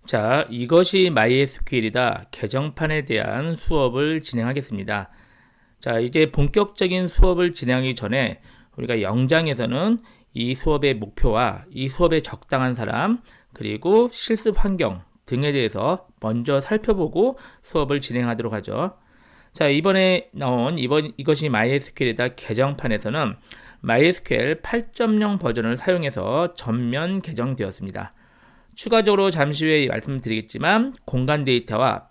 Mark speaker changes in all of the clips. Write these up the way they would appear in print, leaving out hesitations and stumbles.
Speaker 1: 자, 이것이 MySQL이다 개정판에 대한 수업을 진행하겠습니다. 자, 이제 본격적인 수업을 진행하기 전에 우리가 영장에서는 이 수업의 목표와 이 수업에 적당한 사람, 그리고 실습 환경 등에 대해서 먼저 살펴보고 수업을 진행하도록 하죠. 자, 이번에 나온 이것이 MySQL이다 개정판에서는 MySQL 8.0 버전을 사용해서 전면 개정되었습니다. 추가적으로 잠시 후에 말씀드리겠지만 공간 데이터와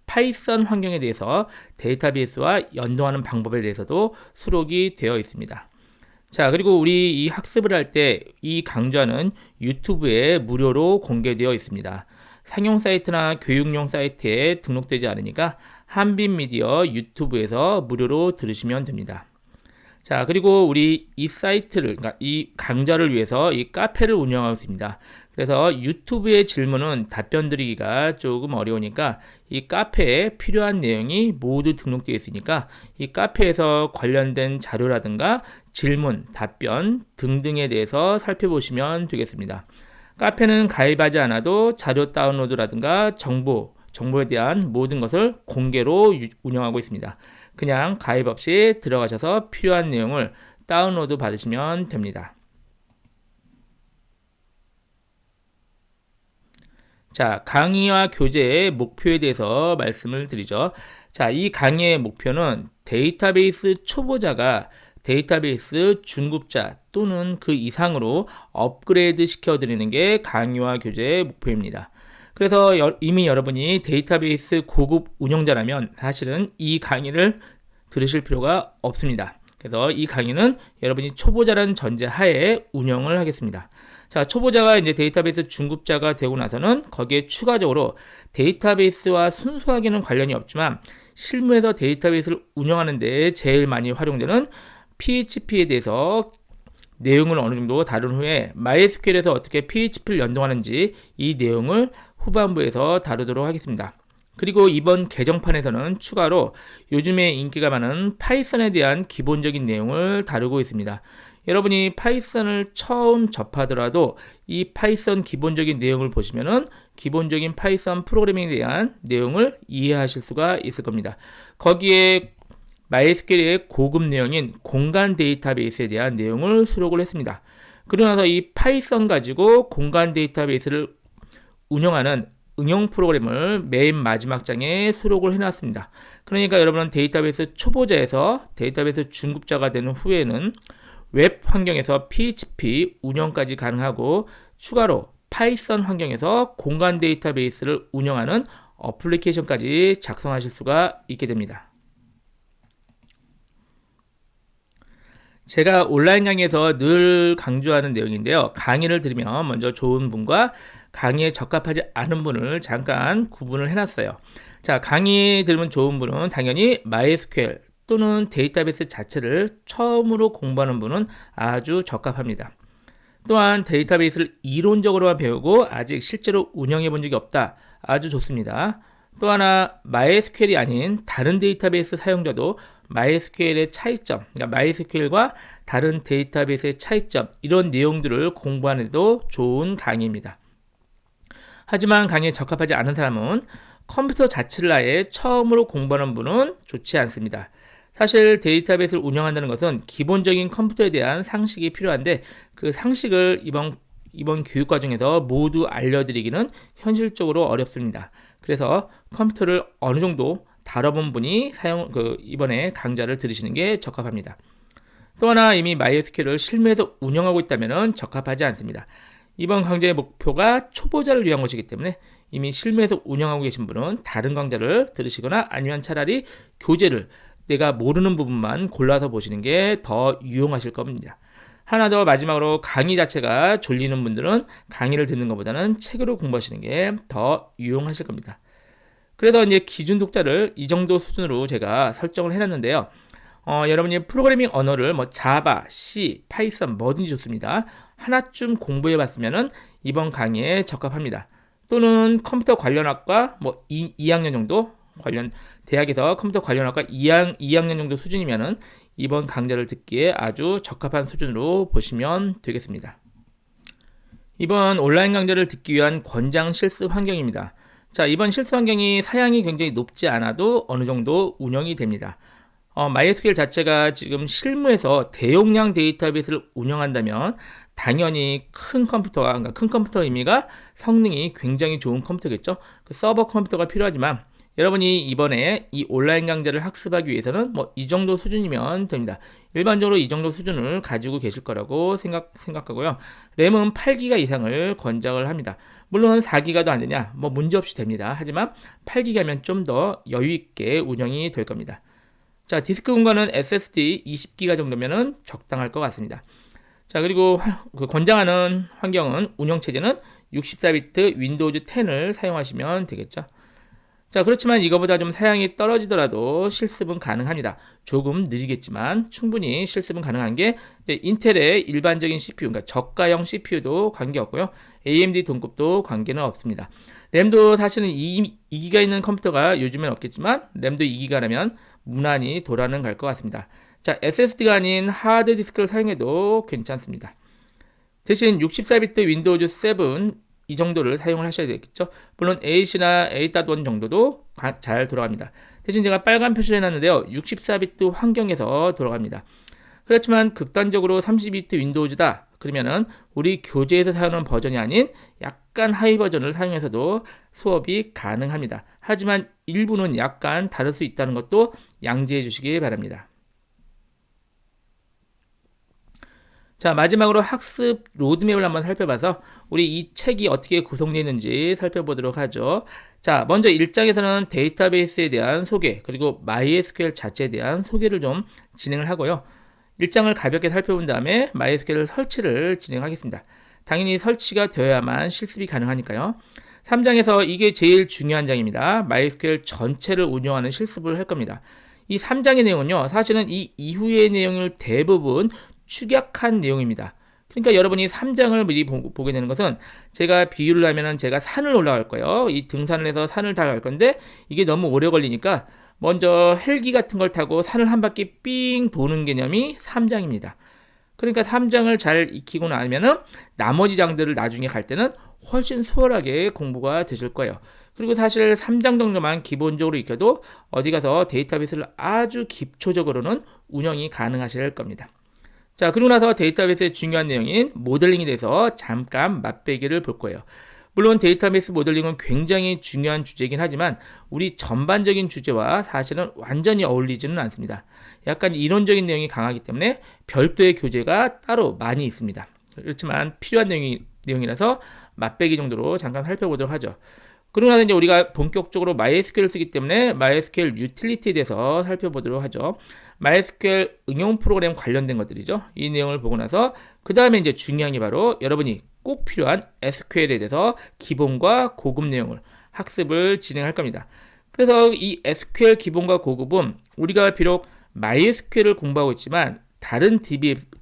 Speaker 1: 파이썬 환경에 대해서 데이터베이스와 연동하는 방법에 대해서도 수록이 되어 있습니다. 자, 그리고 우리 이 학습을 할 때 이 강좌는 유튜브에 무료로 공개되어 있습니다. 상용 사이트나 교육용 사이트에 등록되지 않으니까 한빛미디어 유튜브에서 무료로 들으시면 됩니다. 자, 그리고 우리 이 사이트를, 그러니까 이 강좌를 위해서 이 카페를 운영하고 있습니다. 그래서 유튜브의 질문은 답변 드리기가 조금 어려우니까 이 카페에 필요한 내용이 모두 등록되어 있으니까 이 카페에서 관련된 자료라든가 질문, 답변 등등에 대해서 살펴보시면 되겠습니다. 카페는 가입하지 않아도 자료 다운로드라든가 정보에 대한 모든 것을 공개로 운영하고 있습니다. 그냥 가입 없이 들어가셔서 필요한 내용을 다운로드 받으시면 됩니다. 자, 강의와 교재의 목표에 대해서 말씀을 드리죠. 자, 이 강의의 목표는 데이터베이스 초보자가 데이터베이스 중급자 또는 그 이상으로 업그레이드 시켜드리는 게 강의와 교재의 목표입니다. 그래서 이미 여러분이 데이터베이스 고급 운영자라면 사실은 이 강의를 들으실 필요가 없습니다. 그래서 이 강의는 여러분이 초보자라는 전제하에 운영을 하겠습니다. 자, 초보자가 이제 데이터베이스 중급자가 되고 나서는 거기에 추가적으로 데이터베이스와 순수하게는 관련이 없지만 실무에서 데이터베이스를 운영하는 데 제일 많이 활용되는 PHP에 대해서 내용을 어느 정도 다룬 후에 MySQL에서 어떻게 PHP를 연동하는지 이 내용을 후반부에서 다루도록 하겠습니다. 그리고 이번 개정판에서는 추가로 요즘에 인기가 많은 파이썬에 대한 기본적인 내용을 다루고 있습니다. 여러분이 파이썬을 처음 접하더라도 이 파이썬 기본적인 내용을 보시면은 기본적인 파이썬 프로그래밍에 대한 내용을 이해하실 수가 있을 겁니다. 거기에 MySQL의 고급 내용인 공간 데이터베이스에 대한 내용을 수록을 했습니다. 그러고 나서 이 파이썬 가지고 공간 데이터베이스를 운영하는 응용 프로그램을 맨 마지막 장에 수록을 해놨습니다. 그러니까 여러분은 데이터베이스 초보자에서 데이터베이스 중급자가 되는 후에는 웹 환경에서 PHP 운영까지 가능하고 추가로 파이썬 환경에서 공간 데이터베이스를 운영하는 어플리케이션까지 작성하실 수가 있게 됩니다. 제가 온라인 강의에서 늘 강조하는 내용인데요. 강의를 들으면 먼저 좋은 분과 강의에 적합하지 않은 분을 잠깐 구분을 해놨어요. 자, 강의 들으면 좋은 분은 당연히 MySQL 또는 데이터베이스 자체를 처음으로 공부하는 분은 아주 적합합니다. 또한 데이터베이스를 이론적으로만 배우고 아직 실제로 운영해 본 적이 없다. 아주 좋습니다. 또 하나 MySQL이 아닌 다른 데이터베이스 사용자도 MySQL의 차이점, 그러니까 MySQL과 다른 데이터베이스의 차이점 이런 내용들을 공부하는 데도 좋은 강의입니다. 하지만 강의에 적합하지 않은 사람은 컴퓨터 자체를 아예 처음으로 공부하는 분은 좋지 않습니다. 사실 데이터베이스를 운영한다는 것은 기본적인 컴퓨터에 대한 상식이 필요한데 그 상식을 이번 교육 과정에서 모두 알려드리기는 현실적으로 어렵습니다. 그래서 컴퓨터를 어느 정도 다뤄본 분이 이번에 강좌를 들으시는 게 적합합니다. 또 하나 이미 MySQL을 실무에서 운영하고 있다면 적합하지 않습니다. 이번 강좌의 목표가 초보자를 위한 것이기 때문에 이미 실무에서 운영하고 계신 분은 다른 강좌를 들으시거나 아니면 차라리 교재를 내가 모르는 부분만 골라서 보시는 게 더 유용하실 겁니다. 하나 더 마지막으로 강의 자체가 졸리는 분들은 강의를 듣는 것보다는 책으로 공부하시는 게 더 유용하실 겁니다. 그래서 이제 기준 독자를 이 정도 수준으로 제가 설정을 해놨는데요. 여러분이 프로그래밍 언어를 자바, C, 파이썬 뭐든지 좋습니다. 하나쯤 공부해 봤으면은 이번 강의에 적합합니다. 또는 컴퓨터 관련학과 2학년 정도 대학에서 컴퓨터 관련학과 2학년 정도 수준이면은 이번 강좌를 듣기에 아주 적합한 수준으로 보시면 되겠습니다. 이번 온라인 강좌를 듣기 위한 권장 실습 환경입니다. 자, 이번 실습 환경이 사양이 굉장히 높지 않아도 어느 정도 운영이 됩니다. MySQL 자체가 지금 실무에서 대용량 데이터베이스를 운영한다면 당연히 그러니까 큰 컴퓨터 의미가 성능이 굉장히 좋은 컴퓨터겠죠. 그 서버 컴퓨터가 필요하지만 여러분이 이번에 이 온라인 강좌를 학습하기 위해서는 뭐 이 정도 수준이면 됩니다. 일반적으로 이 정도 수준을 가지고 계실 거라고 생각하고요. 램은 8기가 이상을 권장을 합니다. 물론 4기가도 안 되냐? 뭐 문제없이 됩니다. 하지만 8기가면 좀 더 여유 있게 운영이 될 겁니다. 자, 디스크 공간은 SSD 20기가 정도면은 적당할 것 같습니다. 자, 그리고 그 권장하는 환경은 운영 체제는 64비트 윈도우즈 10을 사용하시면 되겠죠. 자, 그렇지만 이거보다 좀 사양이 떨어지더라도 실습은 가능합니다. 조금 느리겠지만 충분히 실습은 가능한 게 인텔의 일반적인 CPU, 그러니까 저가형 CPU도 관계없고요. AMD 동급도 관계는 없습니다. 램도 사실은 2기가 있는 컴퓨터가 요즘엔 없겠지만 램도 2기가라면 무난히 돌아는 갈 것 같습니다. 자, SSD가 아닌 하드디스크를 사용해도 괜찮습니다. 대신 64비트 윈도우즈 7 이 정도를 사용을 하셔야 되겠죠. 물론 8이나 8.1 정도도 잘 돌아갑니다. 대신 제가 빨간 표시를 해놨는데요. 64비트 환경에서 돌아갑니다. 그렇지만 극단적으로 32비트 윈도우즈다. 그러면은 우리 교재에서 사용하는 버전이 아닌 약간 하이 버전을 사용해서도 수업이 가능합니다. 하지만 일부는 약간 다를 수 있다는 것도 양지해 주시기 바랍니다. 자, 마지막으로 학습 로드맵을 한번 살펴봐서 우리 이 책이 어떻게 구성되어 있는지 살펴보도록 하죠. 자, 먼저 1장에서는 데이터베이스에 대한 소개, 그리고 MySQL 자체에 대한 소개를 좀 진행을 하고요. 1장을 가볍게 살펴본 다음에 MySQL 설치를 진행하겠습니다. 당연히 설치가 되어야만 실습이 가능하니까요. 3장에서 이게 제일 중요한 장입니다. MySQL 전체를 운영하는 실습을 할 겁니다. 이 3장의 내용은요, 사실은 이 이후의 내용을 대부분 축약한 내용입니다. 그러니까 여러분이 3장을 미리 보게 되는 것은 제가 비유를 하면은 제가 산을 올라갈 거예요. 이 등산을 해서 산을 다 갈 건데 이게 너무 오래 걸리니까 먼저 헬기 같은 걸 타고 산을 한 바퀴 삥 도는 개념이 3장입니다. 그러니까 3장을 잘 익히고 나면은 나머지 장들을 나중에 갈 때는 훨씬 수월하게 공부가 되실 거예요. 그리고 사실 3장 정도만 기본적으로 익혀도 어디 가서 데이터베이스를 아주 기초적으로는 운영이 가능하실 겁니다. 자, 그리고 나서 데이터베이스의 중요한 내용인 모델링에 대해서 잠깐 맛배기를 볼 거예요. 물론 데이터베이스 모델링은 굉장히 중요한 주제이긴 하지만 우리 전반적인 주제와 사실은 완전히 어울리지는 않습니다. 약간 이론적인 내용이 강하기 때문에 별도의 교재가 따로 많이 있습니다. 그렇지만 필요한 내용이라서 맛배기 정도로 잠깐 살펴보도록 하죠. 그러고 나서 이제 우리가 본격적으로 MySQL을 쓰기 때문에 MySQL 유틸리티에 대해서 살펴보도록 하죠. MySQL 응용 프로그램 관련된 것들이죠. 이 내용을 보고 나서 그 다음에 이제 중요한 게 바로 여러분이 꼭 필요한 SQL에 대해서 기본과 고급 내용을 학습을 진행할 겁니다. 그래서 이 SQL 기본과 고급은 우리가 비록 MySQL을 공부하고 있지만 다른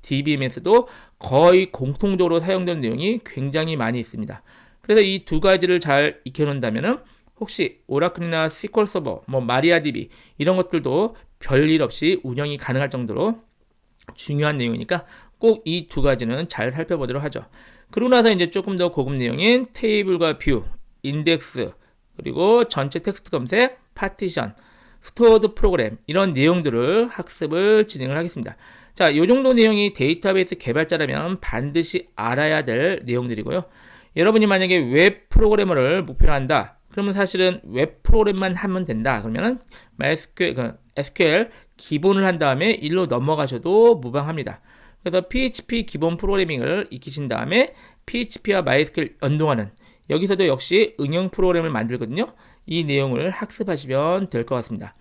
Speaker 1: DBM에서도 거의 공통적으로 사용되는 내용이 굉장히 많이 있습니다. 그래서 이 두 가지를 잘 익혀놓는다면은 혹시 오라클이나 SQL 서버, 뭐 마리아DB 이런 것들도 별일 없이 운영이 가능할 정도로 중요한 내용이니까 꼭 이 두 가지는 잘 살펴보도록 하죠. 그러고 나서 이제 조금 더 고급 내용인 테이블과 뷰, 인덱스, 그리고 전체 텍스트 검색, 파티션, 스토어드 프로그램 이런 내용들을 학습을 진행을 하겠습니다. 자, 이 정도 내용이 데이터베이스 개발자라면 반드시 알아야 될 내용들이고요. 여러분이 만약에 웹 프로그래머를 목표로 한다. 그러면 사실은 웹 프로그램만 하면 된다. 그러면은 SQL 기본을 한 다음에 일로 넘어가셔도 무방합니다. 그래서 PHP 기본 프로그래밍을 익히신 다음에 PHP와 MySQL 연동하는 여기서도 역시 응용 프로그램을 만들거든요. 이 내용을 학습하시면 될 것 같습니다.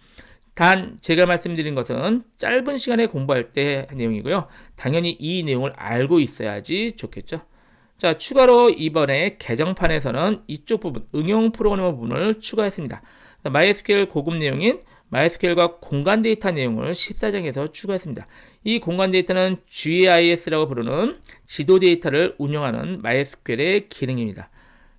Speaker 1: 단 제가 말씀드린 것은 짧은 시간에 공부할 때 내용이고요. 당연히 이 내용을 알고 있어야지 좋겠죠. 자, 추가로 이번에 개정판에서는 이쪽 부분, 응용 프로그래머 부분을 추가했습니다. MySQL 고급 내용인 MySQL과 공간 데이터 내용을 14장에서 추가했습니다. 이 공간 데이터는 GIS라고 부르는 지도 데이터를 운영하는 MySQL의 기능입니다.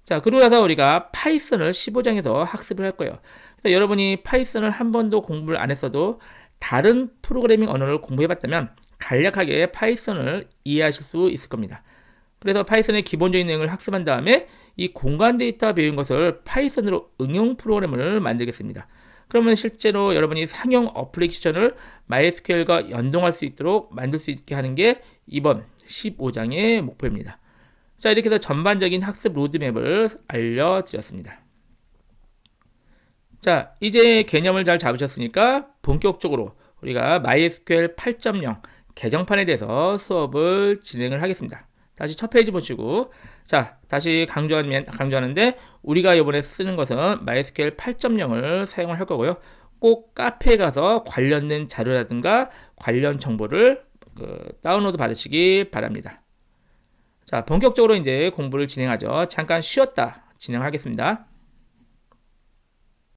Speaker 1: 자, 그러고 나서 우리가 파이썬을 15장에서 학습을 할 거예요. 그래서 여러분이 파이썬을 한 번도 공부를 안 했어도 다른 프로그래밍 언어를 공부해봤다면 간략하게 파이썬을 이해하실 수 있을 겁니다. 그래서 파이썬의 기본적인 내용을 학습한 다음에 이 공간 데이터 배운 것을 파이썬으로 응용 프로그램을 만들겠습니다. 그러면 실제로 여러분이 상용 어플리케이션을 MySQL과 연동할 수 있도록 만들 수 있게 하는 게 이번 15장의 목표입니다. 자, 이렇게 해서 전반적인 학습 로드맵을 알려드렸습니다. 자, 이제 개념을 잘 잡으셨으니까 본격적으로 우리가 MySQL 8.0 개정판에 대해서 수업을 진행을 하겠습니다. 다시 첫 페이지 보시고, 자, 다시 강조하는데 우리가 이번에 쓰는 것은 MySQL 8.0을 사용을 할 거고요. 꼭 카페에 가서 관련된 자료라든가 관련 정보를 다운로드 받으시기 바랍니다. 자, 본격적으로 이제 공부를 진행하죠. 잠깐 쉬었다 진행하겠습니다.